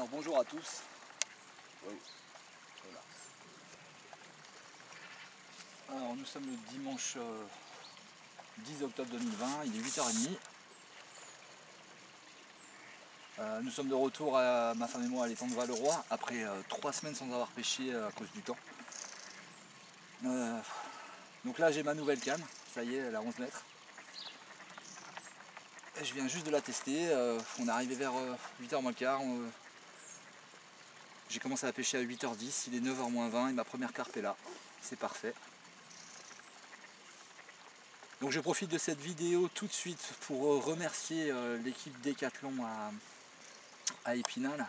Alors bonjour à tous. Oui, voilà. Alors nous sommes le dimanche 10 octobre 2020, il est 8h30. Nous sommes de retour, ma femme et moi, à l'étang de Val-le-Roi, après 3 semaines sans avoir pêché à cause du temps. Donc là j'ai ma nouvelle canne, ça y est, elle a 11 mètres. Et je viens juste de la tester, on est arrivé vers 8h moins le quart. J'ai commencé à pêcher à 8h10, il est 9h moins 20 et ma première carpe est là, c'est parfait. Donc je profite de cette vidéo tout de suite pour remercier l'équipe Decathlon à Épinal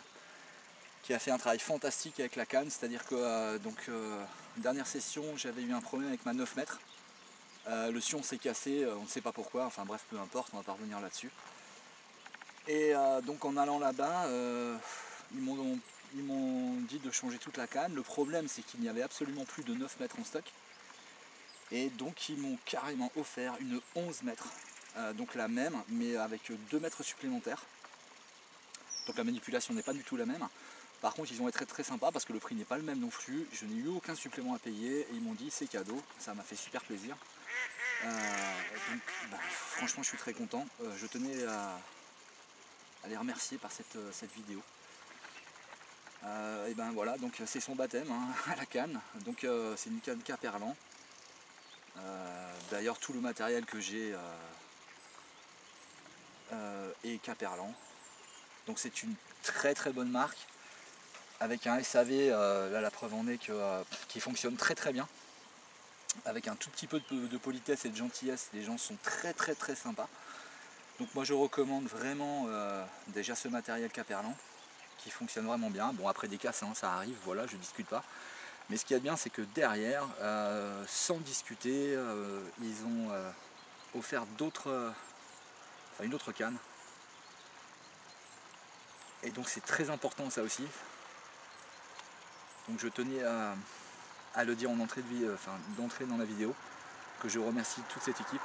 qui a fait un travail fantastique avec la canne, c'est-à-dire que dernière session j'avais eu un problème avec ma 9 mètres. Le sion s'est cassé, on ne sait pas pourquoi, enfin bref peu importe, on va pas revenir là-dessus. Et donc en allant là-bas, ils m'ont dit de changer toute la canne. Le problème c'est qu'il n'y avait absolument plus de 9 mètres en stock. Et donc ils m'ont carrément offert une 11 mètres, donc la même, mais avec 2 mètres supplémentaires. Donc la manipulation n'est pas du tout la même. Par contre ils ont été très sympas parce que le prix n'est pas le même non plus. Je n'ai eu aucun supplément à payer et ils m'ont dit c'est cadeau, ça m'a fait super plaisir. Franchement je suis très content. Je tenais à les remercier par cette vidéo. Et ben voilà, donc c'est son baptême hein, à la canne. Donc c'est une canne Caperlan. D'ailleurs tout le matériel que j'ai est Caperlan. Donc c'est une très bonne marque avec un SAV, là la preuve en est qui fonctionne très bien. Avec un tout petit peu de politesse et de gentillesse, les gens sont très sympas. Donc moi je recommande vraiment déjà ce matériel Caperlan qui fonctionne vraiment bien. Bon après des casses hein, ça arrive, voilà, je discute pas. Mais ce qu'il y a de bien c'est que derrière, sans discuter, ils ont offert une autre canne. Et donc c'est très important ça aussi. Donc je tenais à le dire en entrée d'entrée dans la vidéo, que je remercie toute cette équipe.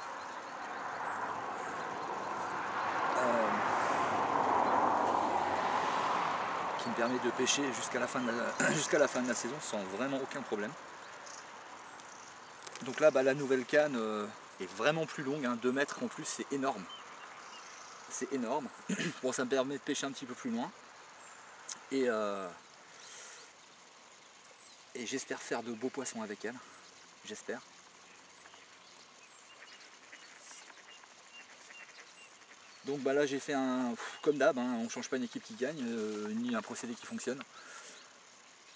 Qui me permet de pêcher jusqu'à la fin de la saison sans vraiment aucun problème. Donc là la nouvelle canne est vraiment plus longue, hein, 2 mètres en plus, c'est énorme. C'est énorme. Bon ça me permet de pêcher un petit peu plus loin. Et j'espère faire de beaux poissons avec elle. J'espère. Donc là j'ai fait comme d'hab, hein, on ne change pas une équipe qui gagne, ni un procédé qui fonctionne.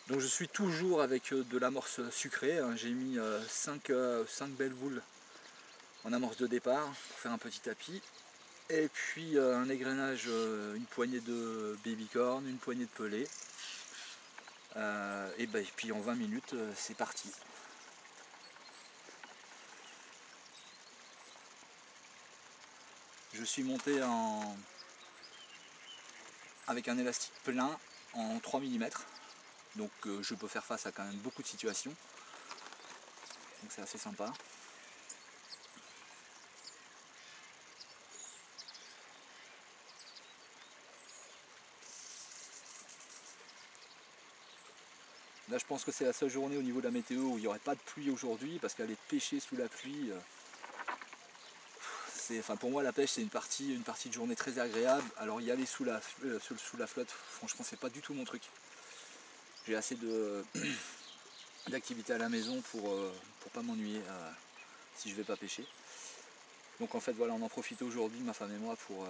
Donc je suis toujours avec de l'amorce sucrée, hein. J'ai mis 5 belles boules en amorce de départ pour faire un petit tapis. Et puis un égrenage, une poignée de babycorn, une poignée de pelée. Et puis en 20 minutes c'est parti. Je suis monté avec un élastique plein en 3 mm. Donc je peux faire face à quand même beaucoup de situations. Donc c'est assez sympa. Là je pense que c'est la seule journée au niveau de la météo où il n'y aurait pas de pluie aujourd'hui, parce qu'aller pêcher sous la pluie, pour moi la pêche c'est une partie de journée très agréable. Alors y aller sous la flotte, franchement c'est pas du tout mon truc. J'ai assez d'activités à la maison pour pas m'ennuyer si je vais pas pêcher. Donc en fait voilà, on en profite aujourd'hui ma femme et moi pour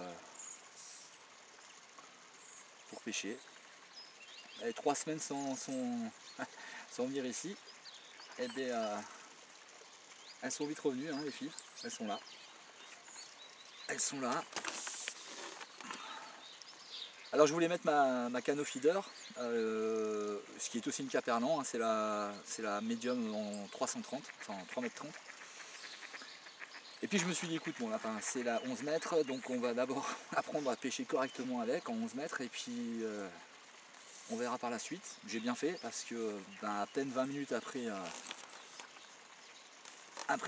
pêcher. Et 3 semaines sans venir ici, et bien elles sont vite revenues hein, les filles, elles sont là. Elles sont là. Alors je voulais mettre ma canne au feeder, ce qui est aussi une Caperlan, hein, c'est la médium en 330, enfin en 3 m 30. Et puis je me suis dit écoute, bon là c'est la 11 mètres, donc on va d'abord apprendre à pêcher correctement avec en 11 mètres et puis on verra par la suite. J'ai bien fait parce que à peine 20 minutes après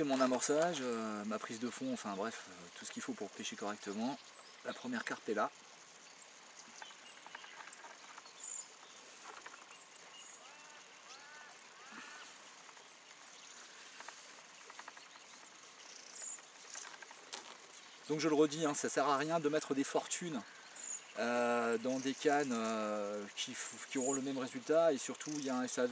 mon amorçage, ma prise de fond, enfin bref, tout ce qu'il faut pour pêcher correctement, la première carpe est là. Donc je le redis, hein, ça sert à rien de mettre des fortunes dans des cannes qui auront le même résultat, et surtout il y a un SAV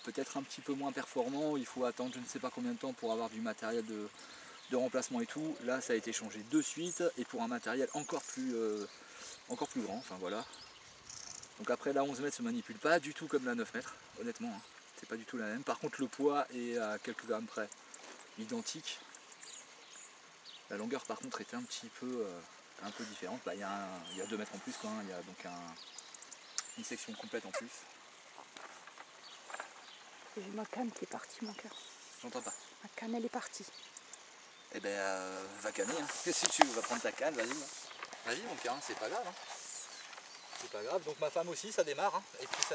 peut-être un petit peu moins performant, il faut attendre je ne sais pas combien de temps pour avoir du matériel de remplacement et tout. Là ça a été changé de suite et pour un matériel encore plus grand, enfin voilà. Donc après la 11 mètres se manipule pas du tout comme la 9 mètres, honnêtement, hein. C'est pas du tout la même. Par contre le poids est à quelques grammes près identique. La longueur par contre était un peu différente. Bah, il y a 2 mètres en plus, quoi, hein. Il y a donc une section complète en plus. J'ai ma canne qui est partie, mon cœur. J'entends pas. Ma canne, elle est partie. Eh ben va canner, hein. Si tu vas prendre ta canne, vas-y. Vas-y mon cœur, hein, c'est pas grave. Hein. C'est pas grave. Donc ma femme aussi, ça démarre. Hein. Et puis ça